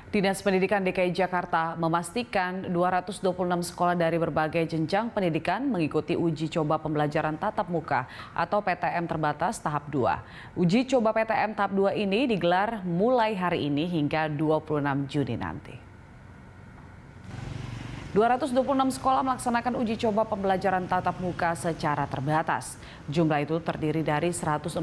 Dinas Pendidikan DKI Jakarta memastikan 226 sekolah dari berbagai jenjang pendidikan mengikuti uji coba pembelajaran tatap muka atau PTM terbatas tahap 2. Uji coba PTM tahap 2 ini digelar mulai hari ini hingga 26 Juni nanti. 226 sekolah melaksanakan uji coba pembelajaran tatap muka secara terbatas. Jumlah itu terdiri dari 143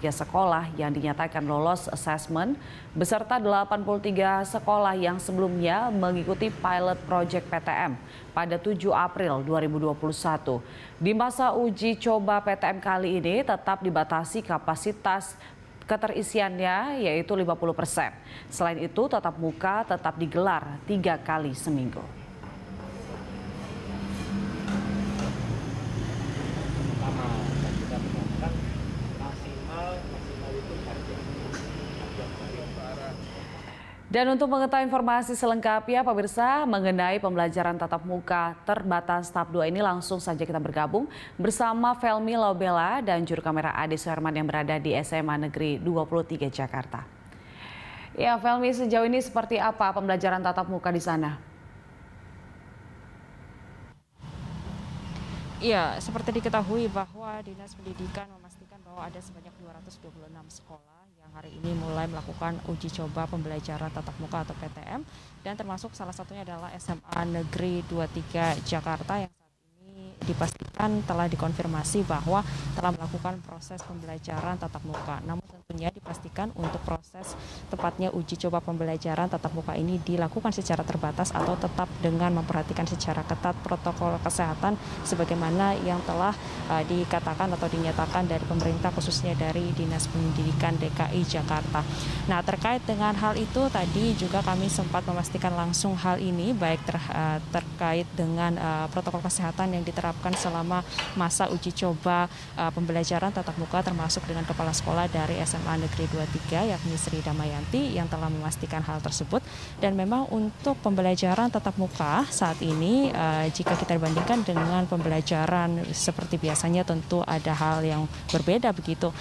sekolah yang dinyatakan lolos assessment, beserta 83 sekolah yang sebelumnya mengikuti pilot project PTM pada 7 April 2021. Di masa uji coba PTM kali ini tetap dibatasi kapasitas keterisiannya yaitu 50%. Selain itu, tatap muka tetap digelar 3 kali seminggu. Dan untuk mengetahui informasi selengkapnya pemirsa mengenai pembelajaran tatap muka terbatas tahap 2 ini langsung saja kita bergabung bersama Felmi Laubella dan juru kamera Ade Suherman yang berada di SMA Negeri 23 Jakarta. Ya Felmi, sejauh ini seperti apa pembelajaran tatap muka di sana? Iya, seperti diketahui bahwa Dinas Pendidikan memastikan bahwa ada sebanyak 226 sekolah yang hari ini mulai melakukan uji coba pembelajaran tatap muka atau PTM, dan termasuk salah satunya adalah SMA Negeri 23 Jakarta yang saat ini dipastikan telah dikonfirmasi bahwa telah melakukan proses pembelajaran tatap muka. Namun tentunya dipastikan untuk proses tepatnya uji coba pembelajaran tatap muka ini dilakukan secara terbatas atau tetap dengan memperhatikan secara ketat protokol kesehatan sebagaimana yang telah dikatakan atau dinyatakan dari pemerintah khususnya dari Dinas Pendidikan DKI Jakarta. Nah, terkait dengan hal itu tadi juga kami sempat memastikan langsung hal ini baik terkait dengan protokol kesehatan yang diterapkan selama masa uji coba pembelajaran tatap muka termasuk dengan kepala sekolah dari SMA Negeri 23 yakni Sri Damayanti yang telah memastikan hal tersebut. Dan memang untuk pembelajaran tatap muka saat ini jika kita bandingkan dengan pembelajaran seperti biasanya tentu ada hal yang berbeda begitu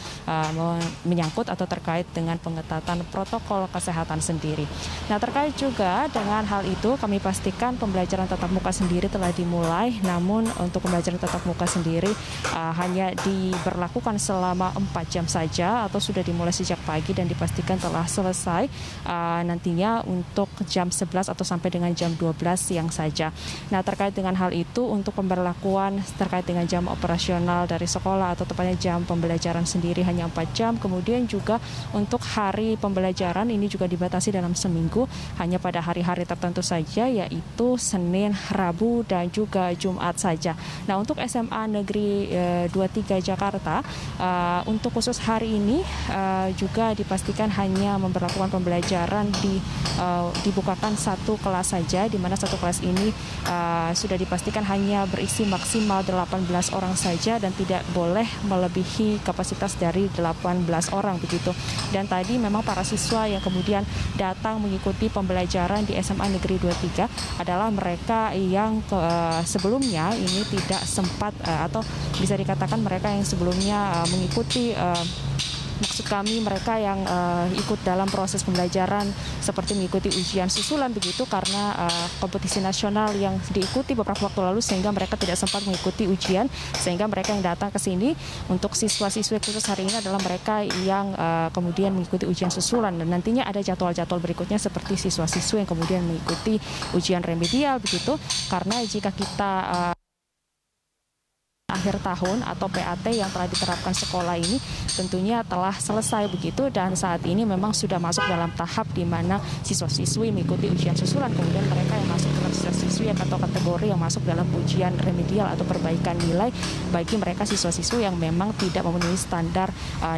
menyangkut atau terkait dengan pengetatan protokol kesehatan sendiri. Nah, terkait juga dengan hal itu kami pastikan pembelajaran tatap muka sendiri telah dimulai, namun untuk pembelajaran tatap muka sendiri hanya diberlakukan selama 4 jam saja atau sudah dimulai sejak pagi dan dipastikan telah selesai nantinya untuk jam 11 atau sampai dengan jam 12 siang saja. Nah, terkait dengan hal itu untuk pemberlakuan terkait dengan jam operasional dari sekolah atau tepatnya jam pembelajaran sendiri hanya 4 jam. Kemudian juga untuk hari pembelajaran ini juga dibatasi dalam seminggu hanya pada hari-hari tertentu saja yaitu Senin, Rabu dan juga Jumat saja. Nah, untuk SMA Negeri 23 Jakarta untuk khusus hari ini juga dipastikan hanya memberlakukan pembelajaran dibukakan satu kelas saja, di mana satu kelas ini sudah dipastikan hanya berisi maksimal 18 orang saja dan tidak boleh melebihi kapasitas dari 18 orang begitu. Dan tadi memang para siswa yang kemudian datang mengikuti pembelajaran di SMA Negeri 23 adalah mereka yang sebelumnya ini tidak sempat atau bisa dikatakan mereka yang sebelumnya mengikuti maksud kami mereka yang ikut dalam proses pembelajaran seperti mengikuti ujian susulan begitu karena kompetisi nasional yang diikuti beberapa waktu lalu sehingga mereka tidak sempat mengikuti ujian, sehingga mereka yang datang ke sini untuk siswa-siswi khusus hari ini adalah mereka yang kemudian mengikuti ujian susulan, dan nantinya ada jadwal-jadwal berikutnya seperti siswa-siswi yang kemudian mengikuti ujian remedial begitu, karena jika kita akhir tahun atau PAT yang telah diterapkan sekolah ini tentunya telah selesai begitu, dan saat ini memang sudah masuk dalam tahap di mana siswa-siswi mengikuti ujian susulan, kemudian mereka yang masuk dalam siswa-siswi atau kategori yang masuk dalam ujian remedial atau perbaikan nilai bagi mereka siswa-siswi yang memang tidak memenuhi standar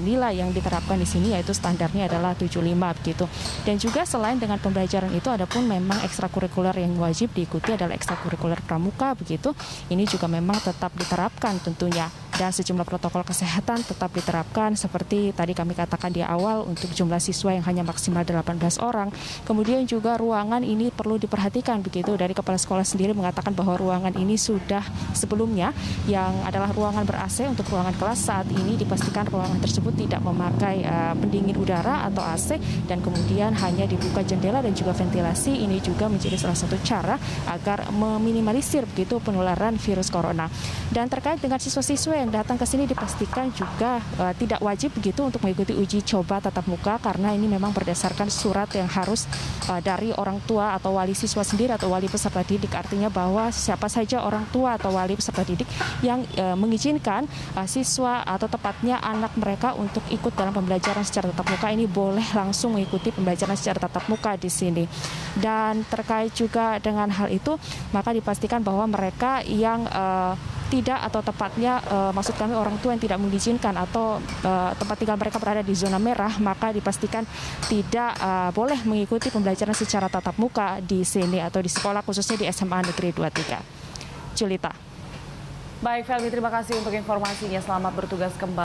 nilai yang diterapkan di sini, yaitu standarnya adalah 75 begitu. Dan juga selain dengan pembelajaran itu ada pun memang ekstrakurikuler yang wajib diikuti adalah ekstrakurikuler pramuka begitu. Ini juga memang tetap diterapkan tentunya. dan sejumlah protokol kesehatan tetap diterapkan seperti tadi kami katakan di awal untuk jumlah siswa yang hanya maksimal 18 orang. Kemudian juga ruangan ini perlu diperhatikan begitu, dari kepala sekolah sendiri mengatakan bahwa ruangan ini sudah sebelumnya yang adalah ruangan ber-AC untuk ruangan kelas, saat ini dipastikan ruangan tersebut tidak memakai pendingin udara atau AC dan kemudian hanya dibuka jendela dan juga ventilasi. Ini juga menjadi salah satu cara agar meminimalisir begitu penularan virus corona. Dan terkait dengan siswa-siswa yang datang ke sini dipastikan juga tidak wajib begitu untuk mengikuti uji coba tatap muka karena ini memang berdasarkan surat yang harus dari orang tua atau wali siswa sendiri atau wali peserta didik. Artinya bahwa siapa saja orang tua atau wali peserta didik yang mengizinkan siswa atau tepatnya anak mereka untuk ikut dalam pembelajaran secara tatap muka ini boleh langsung mengikuti pembelajaran secara tatap muka di sini. Dan terkait juga dengan hal itu, maka dipastikan bahwa mereka yang tidak atau tepatnya maksud kami orang tua yang tidak mengizinkan atau tempat tinggal mereka berada di zona merah, maka dipastikan tidak boleh mengikuti pembelajaran secara tatap muka di sini atau di sekolah khususnya di SMA Negeri 23. Julita. Baik, Felmi, terima kasih untuk informasinya. Selamat bertugas kembali.